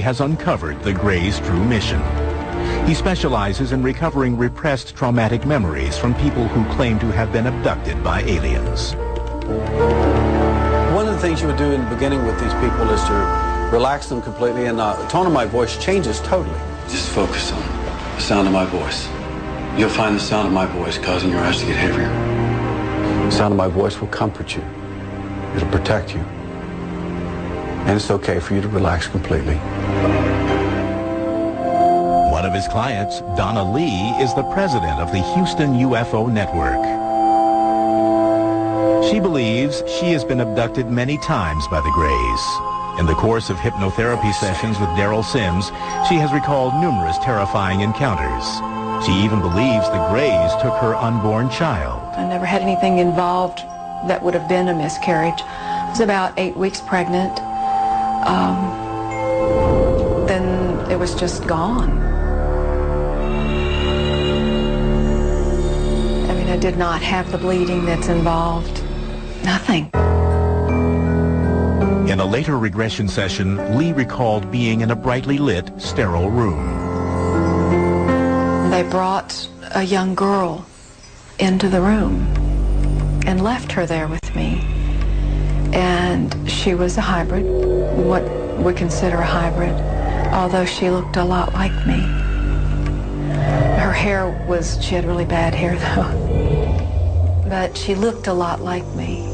has uncovered the Gray's true mission. He specializes in recovering repressed traumatic memories from people who claim to have been abducted by aliens. One of the things you would do in the beginning with these people is to relax them completely, and the tone of my voice changes totally. Just focus on the sound of my voice. You'll find the sound of my voice causing your eyes to get heavier. The sound of my voice will comfort you. It'll protect you. And it's okay for you to relax completely. One of his clients, Donna Lee, is the president of the Houston UFO Network. She believes she has been abducted many times by the Grays. In the course of hypnotherapy sessions with Daryl Sims, she has recalled numerous terrifying encounters. She even believes the Grays took her unborn child. I never had anything involved that would have been a miscarriage. I was about 8 weeks pregnant. Then it was just gone. I mean, I did not have the bleeding that's involved. Nothing. In a later regression session, Lee recalled being in a brightly lit, sterile room. They brought a young girl into the room and left her there with me. And she was a hybrid, what we consider a hybrid, although she looked a lot like me. Her hair she had really bad hair though, but she looked a lot like me.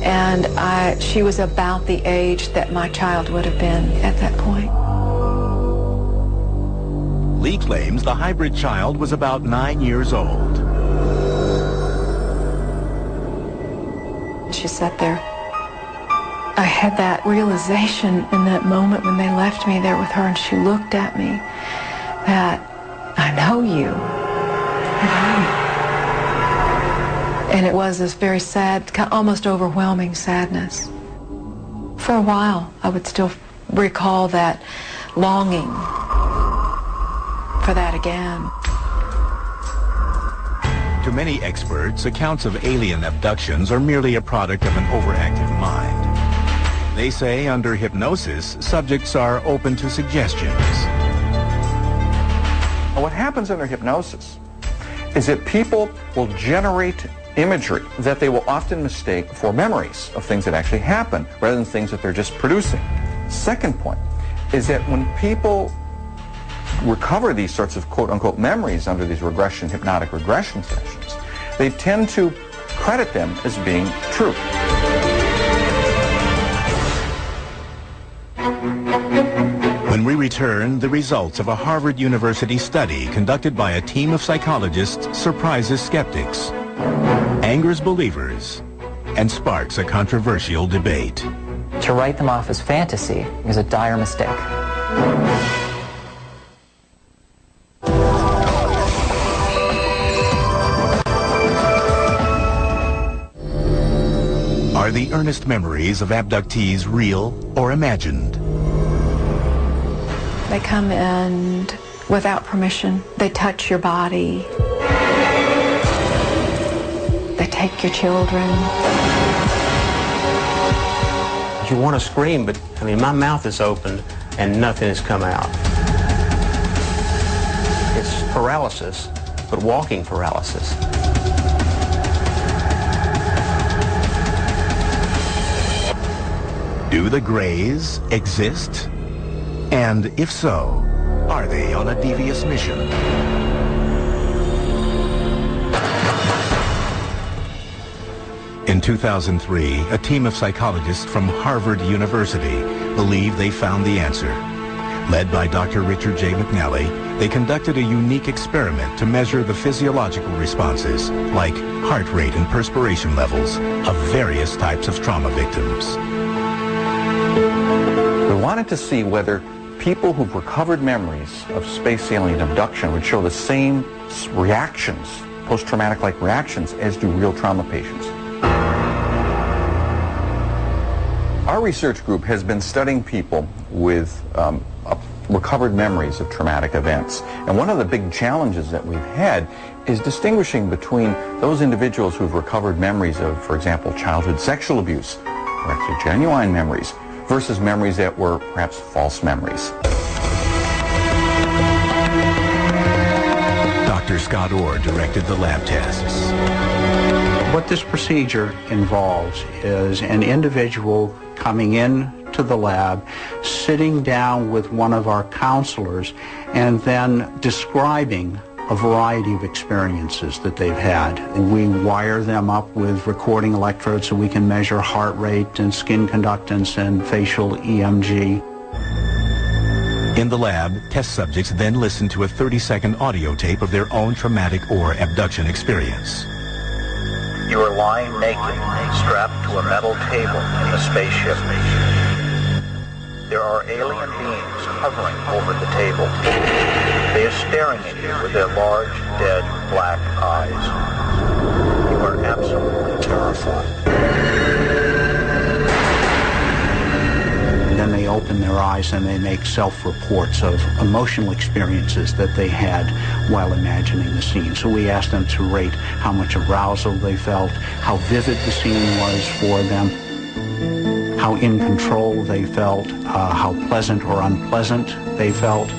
And she was about the age that my child would have been at that point. Lee claims the hybrid child was about 9 years old. She sat there. I had that realization in that moment when they left me there with her, and she looked at me that, I know you. And it was this very sad, almost overwhelming sadness. For a while, I would still recall that longing for that again. To many experts, accounts of alien abductions are merely a product of an overactive mind. They say under hypnosis, subjects are open to suggestions. What happens under hypnosis is that people will generate imagery that they will often mistake for memories of things that actually happen rather than things that they're just producing. Second point is that when people recover these sorts of quote-unquote memories under these hypnotic regression sessions, they tend to credit them as being true. When we return, the results of a Harvard University study conducted by a team of psychologists surprises skeptics, angers believers, and sparks a controversial debate. To write them off as fantasy is a dire mistake. Are the earnest memories of abductees real or imagined? They come in without permission. They touch your body. They take your children. You want to scream, but I mean, my mouth is open and nothing has come out. It's paralysis, but walking paralysis. Do the Greys exist? And if so, are they on a devious mission? In 2003, a team of psychologists from Harvard University believed they found the answer. Led by Dr. Richard J. McNally, they conducted a unique experiment to measure the physiological responses, like heart rate and perspiration levels, of various types of trauma victims. We wanted to see whether people who've recovered memories of space alien abduction would show the same reactions, post-traumatic-like reactions, as do real trauma patients. Our research group has been studying people with recovered memories of traumatic events. And one of the big challenges that we've had is distinguishing between those individuals who've recovered memories of, for example, childhood sexual abuse, or actually genuine memories, versus memories that were perhaps false memories. Dr. Scott Orr directed the lab tests. What this procedure involves is an individual coming in to the lab, sitting down with one of our counselors, and then describing a variety of experiences that they've had. And we wire them up with recording electrodes so we can measure heart rate and skin conductance and facial EMG. In the lab, test subjects then listen to a 30-second audio tape of their own traumatic or abduction experience. You are lying naked, strapped to a metal table in the spaceship. There are alien beings hovering over the table. They are staring at you with their large, dead, black eyes. You are absolutely terrified. Then they open their eyes and they make self-reports of emotional experiences that they had while imagining the scene. So we asked them to rate how much arousal they felt, how vivid the scene was for them, how in control they felt, how pleasant or unpleasant they felt,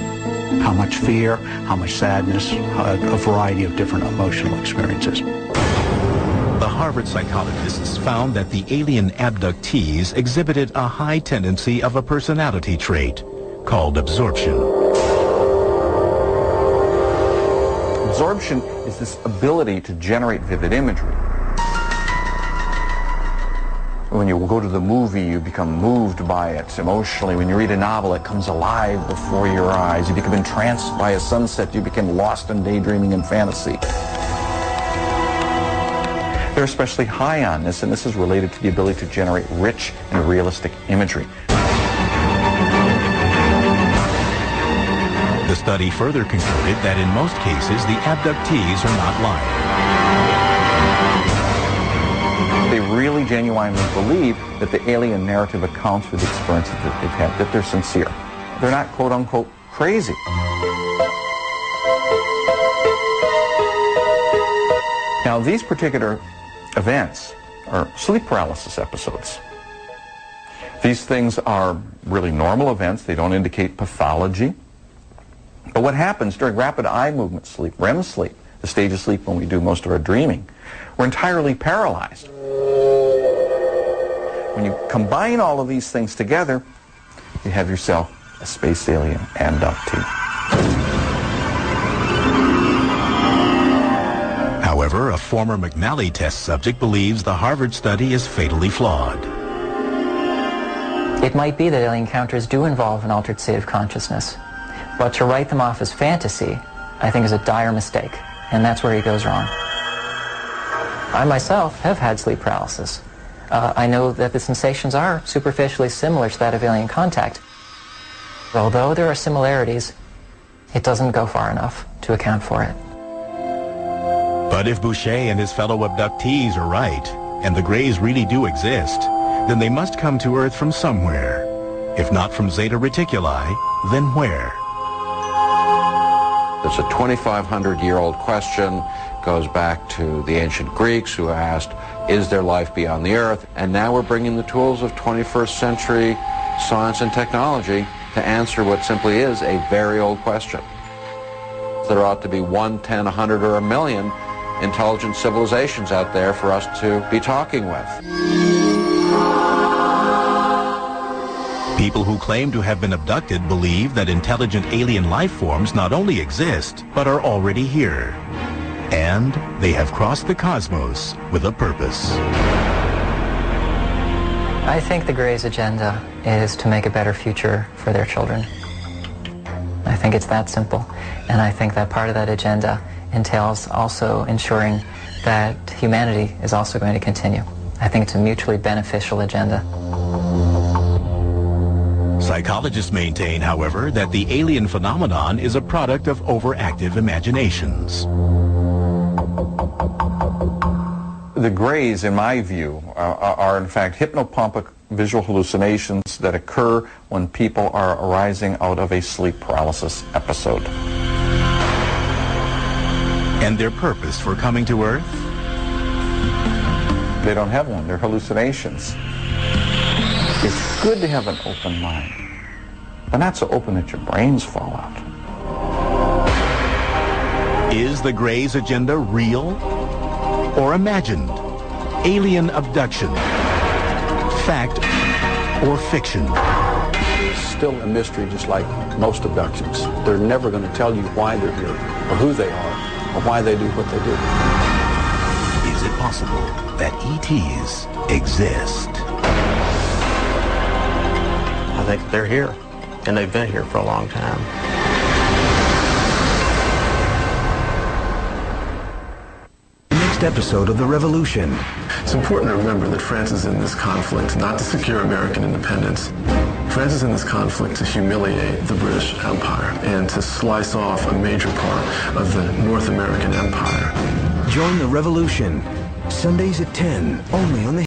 how much fear, how much sadness, a variety of different emotional experiences. The Harvard psychologists found that the alien abductees exhibited a high tendency of a personality trait called absorption. Absorption is this ability to generate vivid imagery. When you go to the movie, you become moved by it emotionally. When you read a novel, it comes alive before your eyes. You become entranced by a sunset. You become lost in daydreaming and fantasy. They're especially high on this, and this is related to the ability to generate rich and realistic imagery. The study further concluded that in most cases, the abductees are not lying. They really genuinely believe that the alien narrative accounts for the experiences that they've had, that they're sincere. They're not quote-unquote crazy. Now, these particular events are sleep paralysis episodes. These things are really normal events. They don't indicate pathology. But what happens during rapid eye movement sleep, REM sleep, the stage of sleep when we do most of our dreaming, we're entirely paralyzed. When you combine all of these things together, you have yourself a space alien abductee. However, a former McNally test subject believes the Harvard study is fatally flawed. It might be that alien encounters do involve an altered state of consciousness, but to write them off as fantasy, I think, is a dire mistake, and that's where he goes wrong. I myself have had sleep paralysis. I know that the sensations are superficially similar to that of alien contact. Although there are similarities, it doesn't go far enough to account for it. But if Boucher and his fellow abductees are right, and the Greys really do exist, then they must come to Earth from somewhere. If not from Zeta Reticuli, then where? It's a 2,500-year-old question, goes back to the ancient Greeks who asked, is there life beyond the Earth? And now we're bringing the tools of 21st century science and technology to answer what simply is a very old question. There ought to be 1, 10, 100, or 1,000,000 intelligent civilizations out there for us to be talking with. People who claim to have been abducted believe that intelligent alien life forms not only exist, but are already here. And they have crossed the cosmos with a purpose. I think the Greys' agenda is to make a better future for their children. I think it's that simple. And I think that part of that agenda entails also ensuring that humanity is also going to continue. I think it's a mutually beneficial agenda. Psychologists maintain, however, that the alien phenomenon is a product of overactive imaginations. The Greys, in my view, are in fact hypnopompic visual hallucinations that occur when people are arising out of a sleep paralysis episode. And their purpose for coming to Earth? They don't have one. They're hallucinations. It's good to have an open mind, but not so open that your brains fall out. Is the Greys' agenda real or imagined? Alien abduction, fact or fiction? It's still a mystery, just like most abductions. They're never going to tell you why they're here, or who they are, or why they do what they do. Is it possible that ETs exist? I think they're here, and they've been here for a long time. Next episode of The Revolution. It's important to remember that France is in this conflict not to secure American independence. France is in this conflict to humiliate the British Empire and to slice off a major part of the North American Empire. Join The Revolution, Sundays at 10, only on the